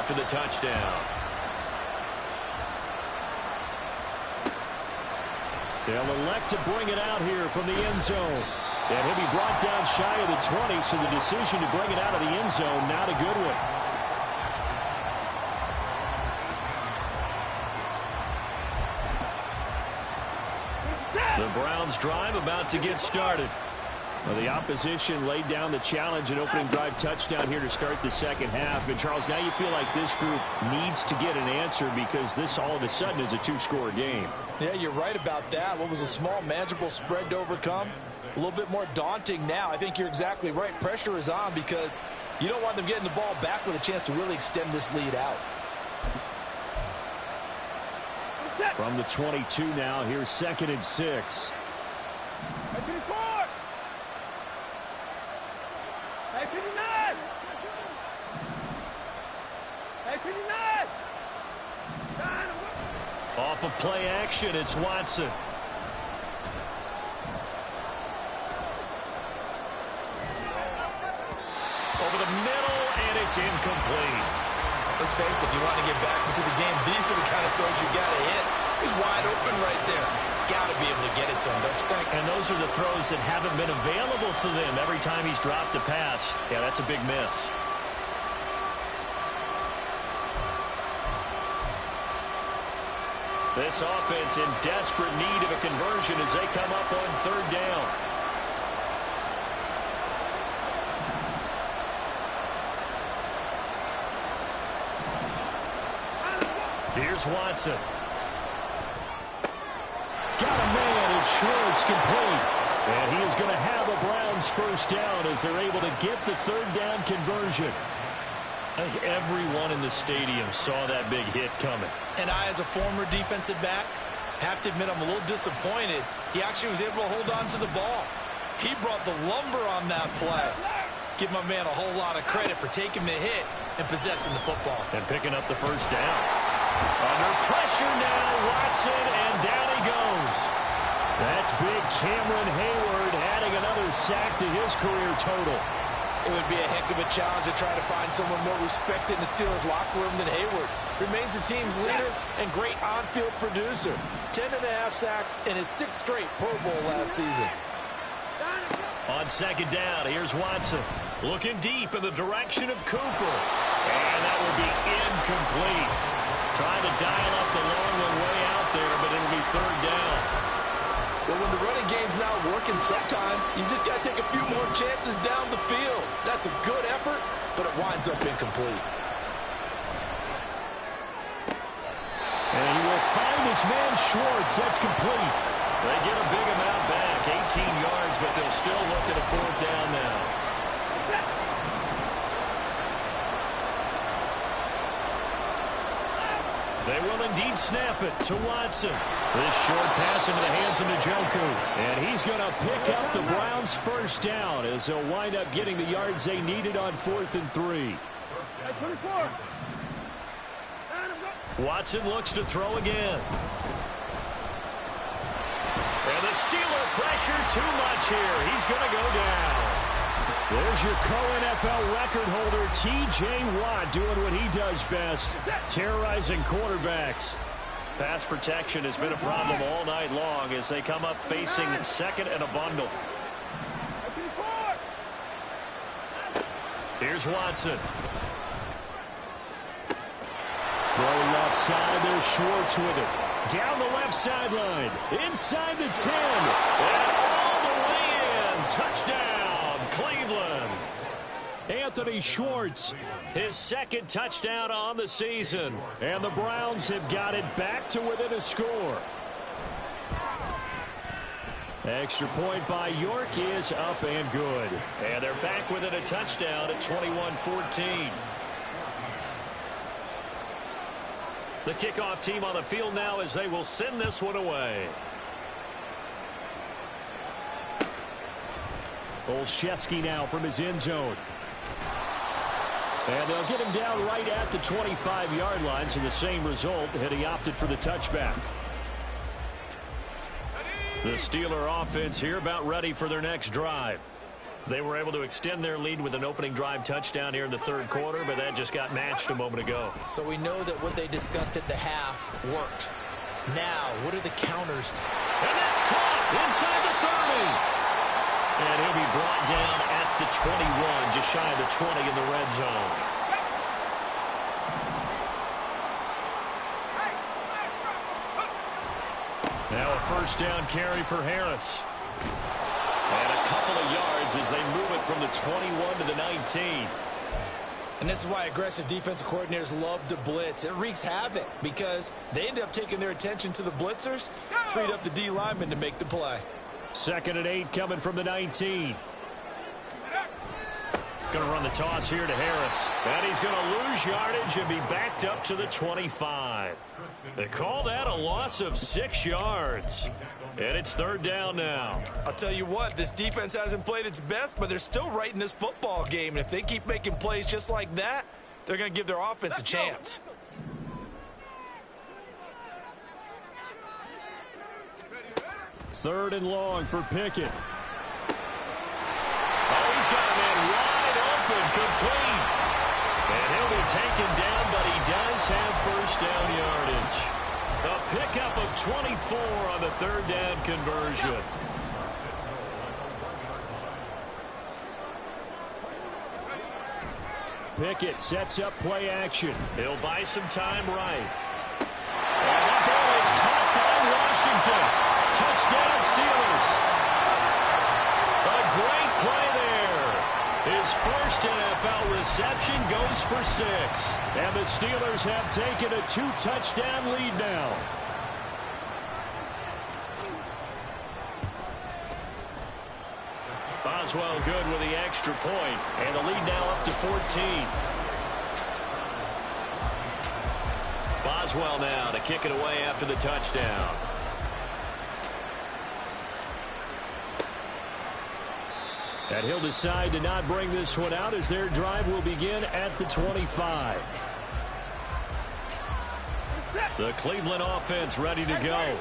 after the touchdown. They'll elect to bring it out here from the end zone. And he'll be brought down shy of the 20, so the decision to bring it out of the end zone, not a good one. The Browns drive about to get started. Well, the opposition laid down the challenge and opening drive touchdown here to start the second half. And, Charles, now you feel like this group needs to get an answer because this all of a sudden is a two-score game. Yeah, you're right about that. What was a small, manageable spread to overcome? A little bit more daunting now. I think you're exactly right. Pressure is on because you don't want them getting the ball back with a chance to really extend this lead out. From the 22 now, here's 2nd and 6. Off of play action, it's Watson. Over the middle, and it's incomplete. Let's face it, if you want to get back into the game, these are the kind of throws you got to hit. He's wide open right there. Got to be able to get it to him, don't you think? And those are the throws that haven't been available to them every time he's dropped a pass. Yeah, that's a big miss. This offense in desperate need of a conversion as they come up on 3rd down. Here's Watson. Got a man, it's short, it's complete. And he is going to have a Browns first down as they're able to get the 3rd down conversion. I think everyone in the stadium saw that big hit coming. And I, as a former defensive back, have to admit I'm a little disappointed. He actually was able to hold on to the ball. He brought the lumber on that play. Give my man a whole lot of credit for taking the hit and possessing the football. And picking up the first down. Under pressure now, Watson, and down he goes. That's big Cameron Hayward adding another sack to his career total. It would be a heck of a challenge to try to find someone more respected in the Steelers locker room than Hayward. Remains the team's leader and great on-field producer. 10.5 sacks in his 6th straight Pro Bowl last season. On 2nd down, here's Watson. Looking deep in the direction of Cooper. And that will be incomplete. Trying to dial up the long one way out there, but it'll be 3rd down. Well, when the running game's not working, sometimes you just got to take a few more chances down the field. That's a good effort, but it winds up incomplete. And he will find his man Schwartz. That's complete. They get a big amount back, 18 yards, but they'll still look at a 4th down now. They will indeed snap it to Watson. This short pass into the hands of Njoku. And he's going to pick up the Browns' first down as they'll wind up getting the yards they needed on 4th and 3. Watson looks to throw again. And the Steeler pressure too much here. He's going to go down. There's your co-NFL record holder, T.J. Watt, doing what he does best, terrorizing quarterbacks. Pass protection has been a problem all night long as they come up facing 2nd and a bundle. Here's Watson. Throwing left side, there's Schwartz with it. Down the left sideline, inside the 10, and all the way in. Touchdown, Cleveland. Anthony Schwartz, his 2nd touchdown on the season. And the Browns have got it back to within a score. Extra point by York is up and good. And they're back within a touchdown at 21-14. The kickoff team on the field now as they will send this one away. Olszewski now from his end zone. And they'll get him down right at the 25-yard line, so the same result had he opted for the touchback. The Steeler offense here about ready for their next drive. They were able to extend their lead with an opening drive touchdown here in the third quarter, but that just got matched a moment ago. So we know that what they discussed at the half worked. Now, what are the counters? And that's caught inside the 30. And he'll be brought down at the 21, just shy of the 20 in the red zone. Now a first down carry for Harris. And a couple of yards as they move it from the 21 to the 19. And this is why aggressive defensive coordinators love to blitz. It wreaks havoc because they end up taking their attention to the blitzers, freed up the D lineman to make the play. 2nd and 8 coming from the 19. Going to run the toss here to Harris. And he's going to lose yardage and be backed up to the 25. They call that a loss of 6 yards. And it's 3rd down now. I'll tell you what, this defense hasn't played its best, but they're still right in this football game. And if they keep making plays just like that, they're going to give their offense a chance. Third and long for Pickett. Oh, he's got a man wide open, complete. And he'll be taken down, but he does have first down yardage. A pickup of 24 on the 3rd down conversion. Pickett sets up play action. He'll buy some time right. And that ball is caught by Washington. Touchdown Steelers. A great play there. His first NFL reception goes for 6. And the Steelers have taken a 2-touchdown lead now. Boswell good with the extra point. And the lead now up to 14. Boswell now to kick it away after the touchdown. And he'll decide to not bring this one out as their drive will begin at the 25. The Cleveland offense ready to go.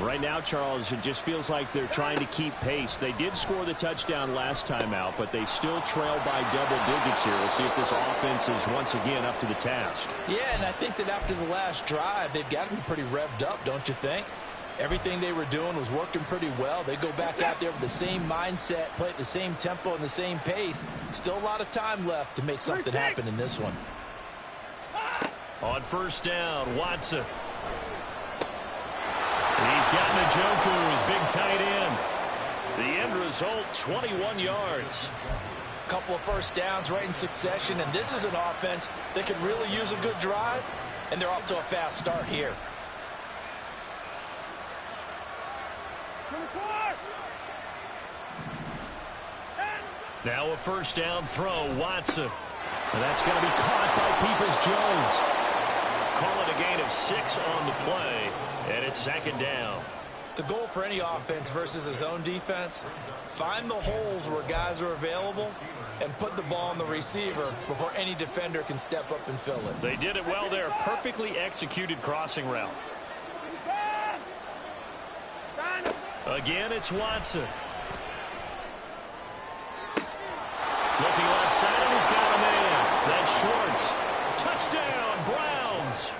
Right now, Charles, it just feels like they're trying to keep pace. They did score the touchdown last time out, but they still trail by double digits here. We'll see if this offense is once again up to the task. Yeah, and I think that after the last drive, they've got to be pretty revved up, don't you think? Everything they were doing was working pretty well. They go back out there with the same mindset, play at the same tempo and the same pace. Still a lot of time left to make something happen in this one. On first down, Watson. He's got Njoku, his big tight end. The end result, 21 yards. Couple of first downs right in succession, and this is an offense that could really use a good drive, and they're off to a fast start here. Now a first down throw, Watson. And that's going to be caught by Peoples-Jones. Call it a gain of 6 on the play, and it's 2nd down. The goal for any offense versus his own defense, find the holes where guys are available and put the ball on the receiver before any defender can step up and fill it. They did it well there. Perfectly executed crossing route. Again, it's Watson. Looking left side, and he's got a man. That's Schwartz. Touchdown, Browns.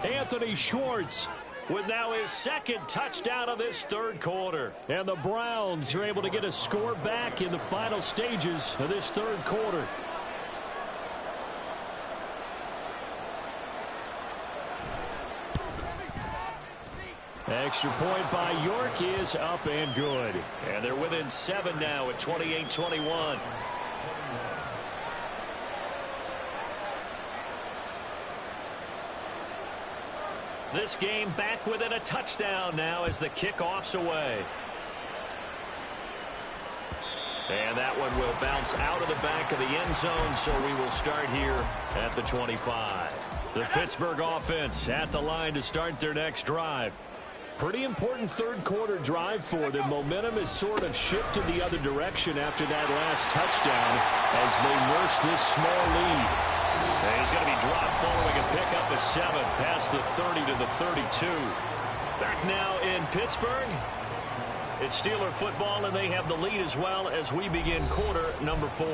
Anthony Schwartz with now his 2nd touchdown of this 3rd quarter. And the Browns are able to get a score back in the final stages of this 3rd quarter. Extra point by York is up and good. And they're within 7 now at 28-21. This game back within a touchdown now as the kickoff's away. And that one will bounce out of the back of the end zone, so we will start here at the 25. The Pittsburgh offense at the line to start their next drive. Pretty important 3rd quarter drive for them. Momentum has sort of shifted the other direction after that last touchdown as they nurse this small lead. And he's going to be dropped following a pickup of 7 past the 30 to the 32. Back now in Pittsburgh. It's Steeler football, and they have the lead as well as we begin quarter number 4.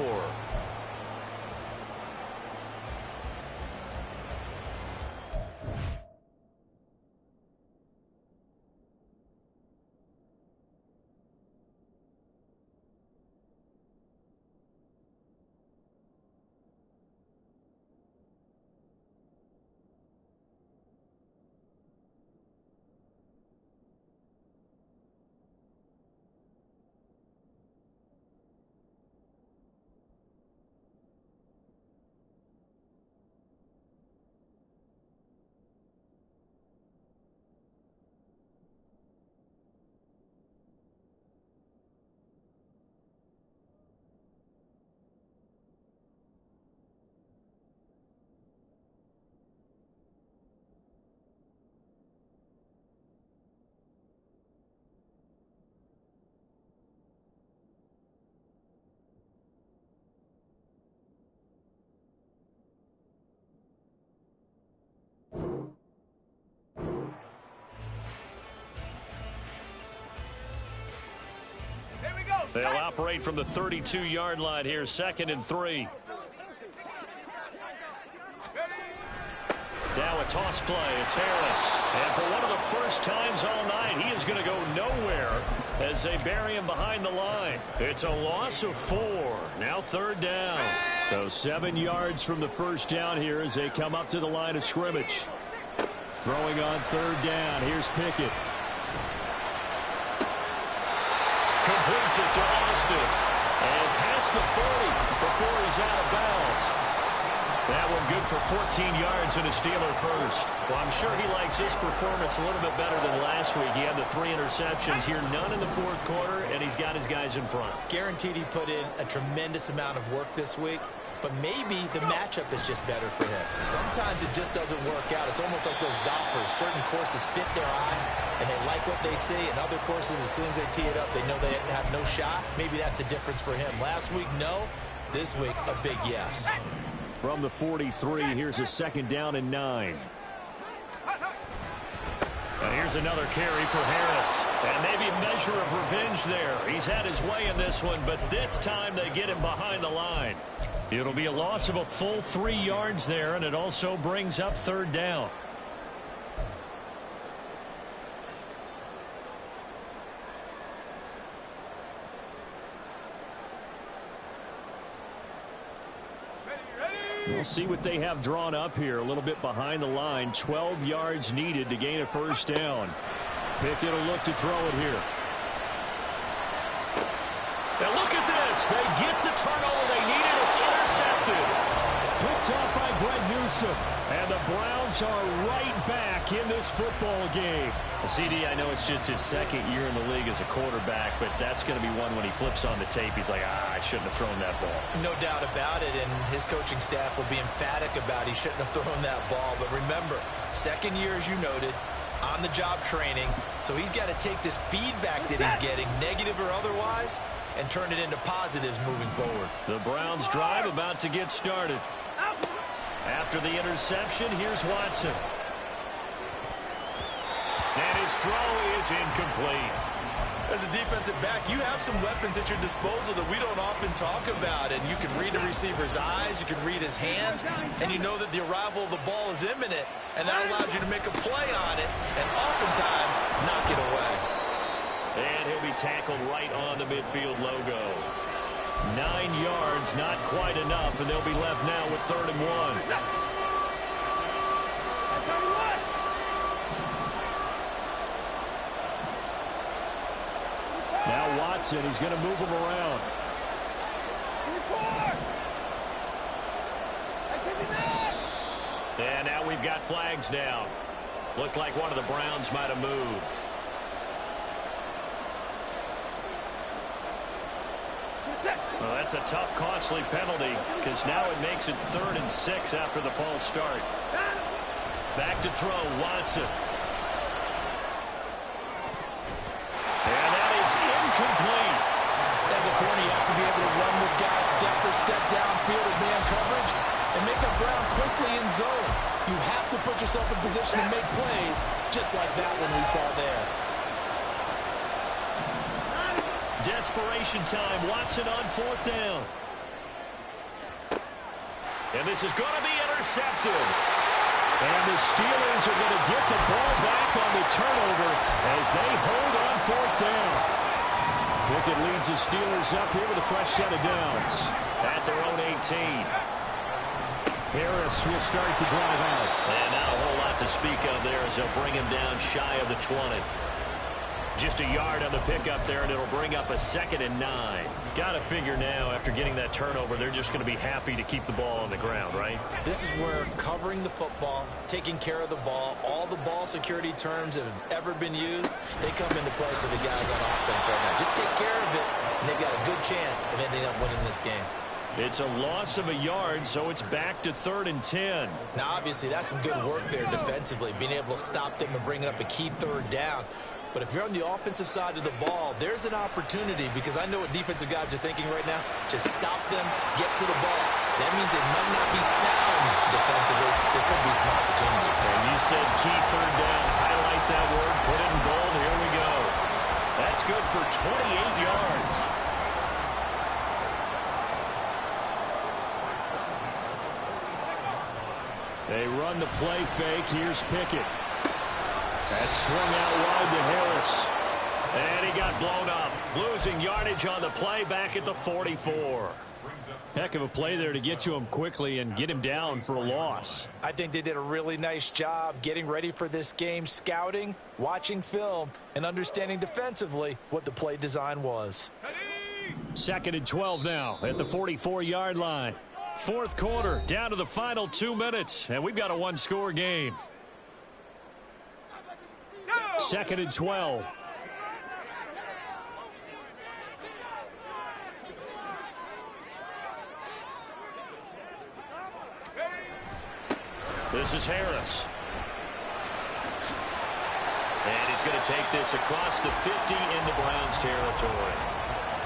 They'll operate from the 32-yard line here, 2nd and 3. Now a toss play. It's Harris. And for one of the first times all night, he is going to go nowhere as they bury him behind the line. It's a loss of 4. Now 3rd down. So 7 yards from the first down here as they come up to the line of scrimmage. Throwing on 3rd down. Here's Pickett. Completes it to Austin. And past the 40 before he's out of bounds. That one good for 14 yards and a Steeler first. Well, I'm sure he likes his performance a little bit better than last week. He had the 3 interceptions here, none in the 4th quarter, and he's got his guys in front. Guaranteed he put in a tremendous amount of work this week, but maybe the matchup is just better for him. Sometimes it just doesn't work out. It's almost like those golfers. Certain courses fit their eye, and they like what they see. And other courses, as soon as they tee it up, they know they have no shot. Maybe that's the difference for him. Last week, no. This week, a big yes. From the 43, here's a 2nd down and 9. And here's another carry for Harris. And maybe a measure of revenge there. He's had his way in this one, but this time they get him behind the line. It'll be a loss of a full 3 yards there, and it also brings up 3rd down. We'll see what they have drawn up here. A little bit behind the line. 12 yards needed to gain a 1st down. Pickett will look to throw it here. And look at this. They get the turnover they needed. It's intercepted. Picked off by Greg Newsome. And the Browns are right back in this football game. CD, I know it's just his 2nd year in the league as a quarterback, but that's going to be one when he flips on the tape. He's like, I shouldn't have thrown that ball. No doubt about it, and his coaching staff will be emphatic about he shouldn't have thrown that ball. But remember, 2nd year, as you noted, on-the-job training. So he's got to take this feedback that he's getting, negative or otherwise, and turn it into positives moving forward. The Browns drive about to get started. After the interception, here's Watson. And his throw is incomplete. As a defensive back, you have some weapons at your disposal that we don't often talk about. And you can read the receiver's eyes, you can read his hands, and you know that the arrival of the ball is imminent. And that allows you to make a play on it and oftentimes knock it away. And he'll be tackled right on the midfield logo. 9 yards, not quite enough, and they'll be left now with 3rd and 1. Now Watson, he's going to move him around. And now we've got flags down. Looked like one of the Browns might have moved. Well, that's a tough, costly penalty because now it makes it 3rd and 6 after the false start. Back to throw, Watson. And that is incomplete. As a corner, you have to be able to run with guys step for step downfield with man coverage and make up ground quickly in zone. You have to put yourself in position to make plays just like that one we saw there. Desperation time. Watson on 4th down. And this is going to be intercepted. And the Steelers are going to get the ball back on the turnover as they hold on 4th down. Pickett leads the Steelers up here with a fresh set of downs at their own 18. Harris will start to drive out. And not a whole lot to speak of there as they'll bring him down shy of the 20. Just a yard on the pickup there, and it'll bring up a 2nd and 9. Got to figure now, after getting that turnover, they're just going to be happy to keep the ball on the ground, right? This is where covering the football, taking care of the ball, all the ball security terms that have ever been used, they come into play for the guys on offense right now. Just take care of it, and they've got a good chance of ending up winning this game. It's a loss of a yard, so it's back to 3rd and 10. Now, obviously, that's some good work there defensively, being able to stop them and bringing up a key 3rd down. But if you're on the offensive side of the ball, there's an opportunity, because I know what defensive guys are thinking right now. Just stop them, get to the ball. That means they might not be sound defensively. There could be some opportunities. And you said key 3rd down. Highlight that word, put it in bold. Here we go. That's good for 28 yards. They run the play fake. Here's Pickett. That's swung out wide to Harris. And he got blown up. Losing yardage on the play back at the 44. Heck of a play there to get to him quickly and get him down for a loss. I think they did a really nice job getting ready for this game, scouting, watching film, and understanding defensively what the play design was. 2nd and 12 now at the 44-yard line. 4th quarter, down to the final 2 minutes, and we've got a one-score game. 2nd and 12. This is Harris. And he's going to take this across the 50 into Browns territory.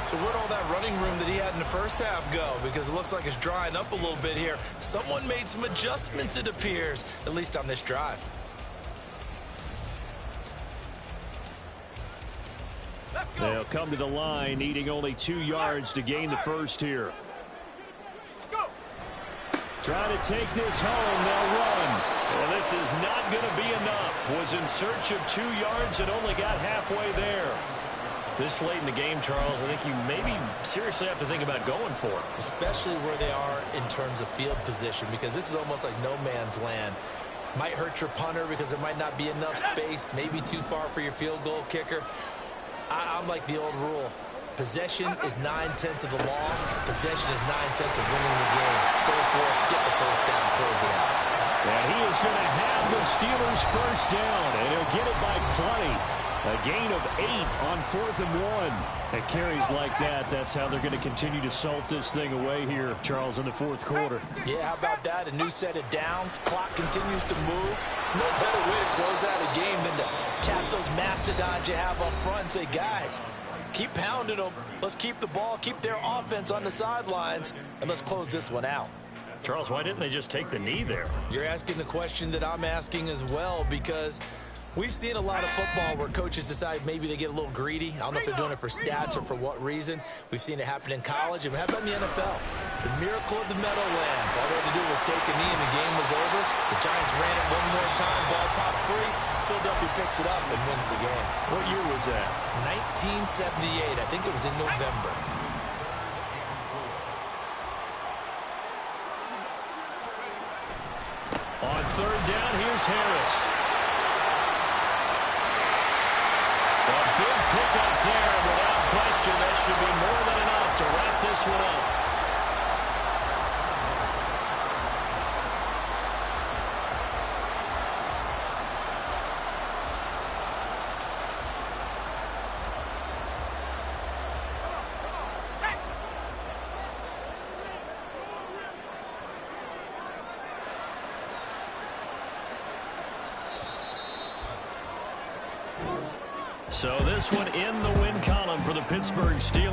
So where'd all that running room that he had in the first half go? Because it looks like it's drying up a little bit here. Someone made some adjustments, it appears, at least on this drive. They'll come to the line, needing only 2 yards to gain the first here. Trying to take this home, they'll run. Well, this is not going to be enough. Was in search of 2 yards and only got halfway there. This late in the game, Charles, I think you maybe seriously have to think about going for it. Especially where they are in terms of field position, because this is almost like no man's land. Might hurt your punter because there might not be enough space, maybe too far for your field goal kicker. I'm like the old rule. Possession is 9/10 of the law. Possession is 9/10 of winning the game. Go for it, get the first down, close it out. And he is going to have the Steelers first down, and he'll get it by plenty. A gain of 8 on 4th and 1. At carries like that, that's how they're going to continue to salt this thing away here, Charles, in the 4th quarter. Yeah, how about that? A new set of downs. Clock continues to move. No better way to close out a game than to tap those mastodons you have up front and say, guys, keep pounding them. Let's keep the ball, keep their offense on the sidelines, and let's close this one out. Charles, why didn't they just take the knee there? You're asking the question that I'm asking as well, because we've seen a lot of football where coaches decide maybe they get a little greedy. I don't know if they're doing it for stats or for what reason. We've seen it happen in college, and how about in the NFL? The miracle of the Meadowlands. All they had to do was take a knee, and the game was over. The Giants ran it one more time, ball popped free. Philadelphia picks it up and wins the game. What year was that? 1978. I think it was in November. On 3rd down, here's Harris. A big pickup there, and without question, that should be more than enough to wrap this one up. So this one in the win column for the Pittsburgh Steelers.